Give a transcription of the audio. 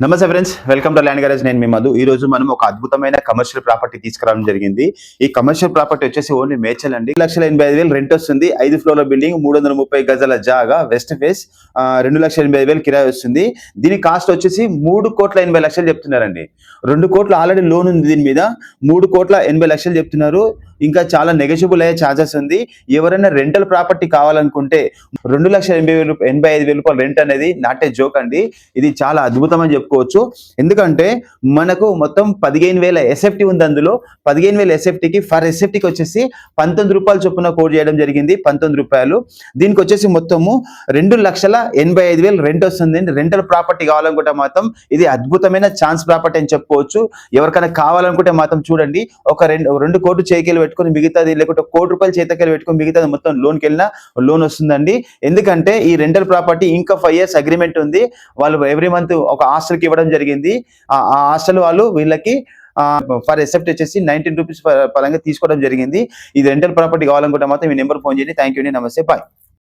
నమస్తే friends, welcome to land garage. నేను మీ మధు. ఈ రోజు మనం ఒక అద్భుతమైన కమర్షియల్ ప్రాపర్టీ తీసుకురావడం జరిగింది. ఈ కమర్షియల్ ప్రాపర్టీ వచ్చేసి ఓన్లీ మేడ్చల్ అండి. 1,85,000 రెంట్ వస్తుంది. 5 ఫ్లోర్ల బిల్డింగ్, 330 గజాల జాగా, వెస్ట్ ఫేస్, 2,85,000 కిరాయి వస్తుంది. దీని కాస్ట్ వచ్చేసి 3,80,00,000 చెప్తున్నారండి. 2 కోట్లు ఆల్రెడీ లోన్ ఉంది దీని మీద. 3,80,00,000 చెప్తున్నారు. ఇంకా చాలా నెగోషియబుల్ అయ్యే ఛార్జెస్ ఉంది. ఎవరైనా రెంటల్ ప్రాపర్టీ కావాలనుకుంటే 2,85,000 రూపాయలు రెంట్ అనేది నాట్ ఏ జోక్ అండి. ఇది చాలా అద్భుతం అని చెప్పుకోవచ్చు. ఎందుకంటే మనకు మొత్తం 15,000 ఎస్ఎఫ్టీ ఉంది. అందులో 15,000 ఎస్ఎఫ్టీకి ఫర్ ఎస్ఎఫ్టీకి వచ్చేసి 19 రూపాయలు చొప్పున కోడ్ చేయడం జరిగింది. 19 రూపాయలు. దీనికి వచ్చేసి మొత్తము 2,85,000 రెంట్ వస్తుంది. రెంటల్ ప్రాపర్టీ కావాలనుకుంటే మాత్రం ఇది అద్భుతమైన ఛాన్స్ ప్రాపర్టీ అని చెప్పుకోవచ్చు. ఎవరికైనా కావాలనుకుంటే మాత్రం చూడండి, ఒక 2 కోట్లు చేతికి పెట్టుకొని మిగతాది, లేకుంటే ₹1,00,00,000 చేతికి పెట్టుకొని మిగతాది మొత్తం లోన్కి వెళ్ళినా లోన్ వస్తుందండి. ఎందుకంటే ఈ రెంటల్ ప్రాపర్టీ ఇంకా 5 years అగ్రిమెంట్ ఉంది. వాళ్ళు ఎవ్రీ మంత్ ఒక హాస్టల్కి ఇవ్వడం జరిగింది. ఆ హాస్టల్ వాళ్ళు వీళ్ళకి ఫర్ ఎసెప్ట్ వచ్చేసి 19 రూపీస్ పరంగా తీసుకోవడం జరిగింది. ఈ రెంటల్ ప్రాపర్టీ కావాలనుకుంటే మాత్రం ఈ నెంబర్ ఫోన్ చేయండి. థ్యాంక్ యూ అండి. నమస్తే, బాయ్.